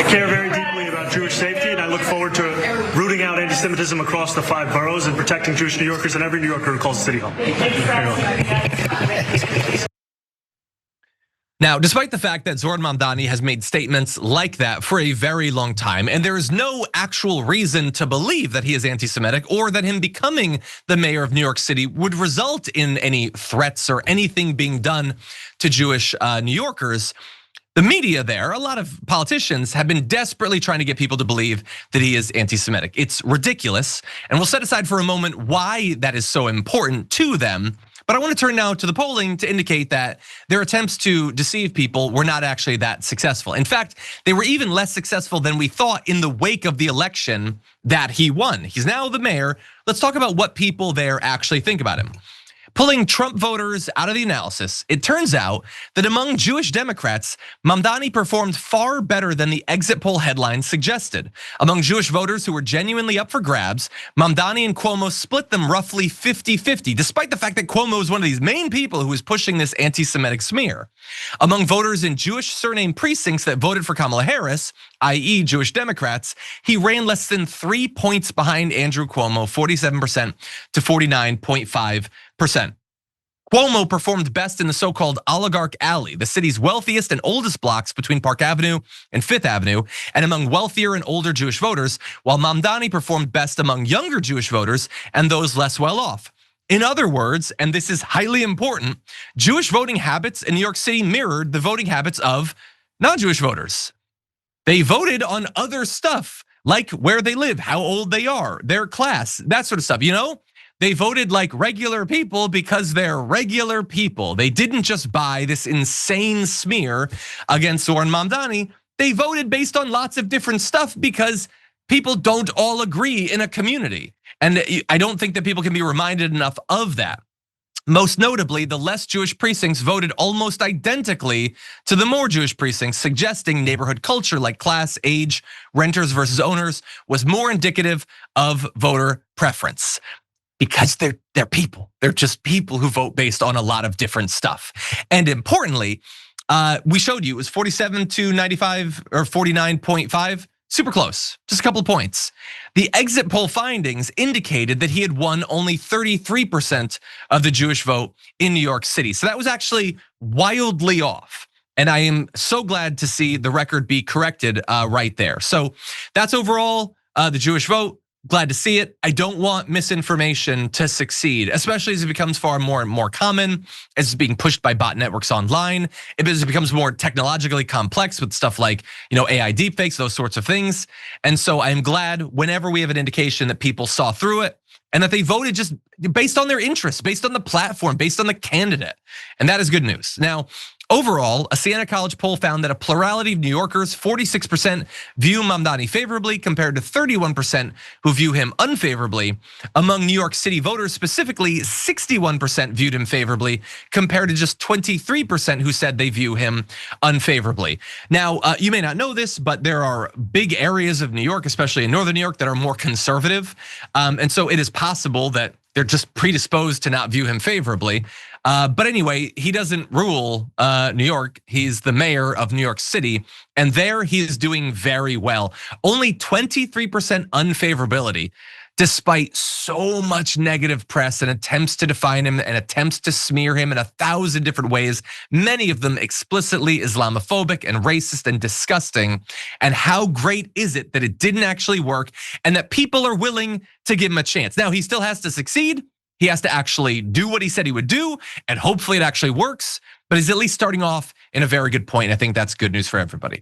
care very deeply about Jewish safety, and I look forward to rooting out anti-Semitism across the 5 boroughs and protecting Jewish New Yorkers and every New Yorker who calls the city home. Now, despite the fact that Zohran Mamdani has made statements like that for a very long time, and there is no actual reason to believe that he is anti-Semitic or that him becoming the mayor of New York City would result in any threats or anything being done to Jewish New Yorkers, the media there, a lot of politicians have been desperately trying to get people to believe that he is anti-Semitic. It's ridiculous, and we'll set aside for a moment why that is so important to them. But I want to turn now to the polling to indicate that their attempts to deceive people were not actually that successful. In fact, they were even less successful than we thought in the wake of the election that he won. He's now the mayor. Let's talk about what people there actually think about him. Pulling Trump voters out of the analysis, it turns out that among Jewish Democrats, Mamdani performed far better than the exit poll headlines suggested. Among Jewish voters who were genuinely up for grabs, Mamdani and Cuomo split them roughly 50-50, despite the fact that Cuomo is one of these main people who is pushing this anti-Semitic smear. Among voters in Jewish surname precincts that voted for Kamala Harris, i.e. Jewish Democrats, he ran less than 3 points behind Andrew Cuomo, 47% to 49.5%. Cuomo performed best in the so-called Oligarch Alley, the city's wealthiest and oldest blocks between Park Avenue and Fifth Avenue, and among wealthier and older Jewish voters, while Mamdani performed best among younger Jewish voters and those less well off. In other words, and this is highly important, Jewish voting habits in New York City mirrored the voting habits of non-Jewish voters. They voted on other stuff, like where they live, how old they are, their class, that sort of stuff, you know? They voted like regular people because they're regular people. They didn't just buy this insane smear against Zohran Mamdani. They voted based on lots of different stuff because people don't all agree in a community. And I don't think that people can be reminded enough of that. Most notably, the less Jewish precincts voted almost identically to the more Jewish precincts, suggesting neighborhood culture like class, age, renters versus owners was more indicative of voter preference. Because they're people. They're just people who vote based on a lot of different stuff. And importantly, we showed you it was 47 to 95 or 49.5, super close, just a couple of points. The exit poll findings indicated that he had won only 33% of the Jewish vote in New York City. So that was actually wildly off. And I am so glad to see the record be corrected right there. So that's overall the Jewish vote. Glad to see it. I don't want misinformation to succeed, especially as it becomes far more and more common, as it's being pushed by bot networks online. As it becomes more technologically complex with stuff like AI deepfakes, those sorts of things. And so I'm glad whenever we have an indication that people saw through it and that they voted just based on their interests, based on the platform, based on the candidate. And that is good news. Now, overall, a Siena College poll found that a plurality of New Yorkers, 46% view Mamdani favorably compared to 31% who view him unfavorably. Among New York City voters specifically, 61% viewed him favorably compared to just 23% who said they view him unfavorably. Now, you may not know this, but there are big areas of New York, especially in northern New York, that are more conservative. And so it is possible that they're just predisposed to not view him favorably. But anyway, he doesn't rule New York. He's the mayor of New York City, and there he is doing very well. Only 23% unfavorability, despite so much negative press and attempts to define him and attempts to smear him in 1,000 different ways, many of them explicitly Islamophobic and racist and disgusting. And how great is it that it didn't actually work and that people are willing to give him a chance? Now, he still has to succeed. He has to actually do what he said he would do, and hopefully it actually works. But he's at least starting off in a very good point. I think that's good news for everybody.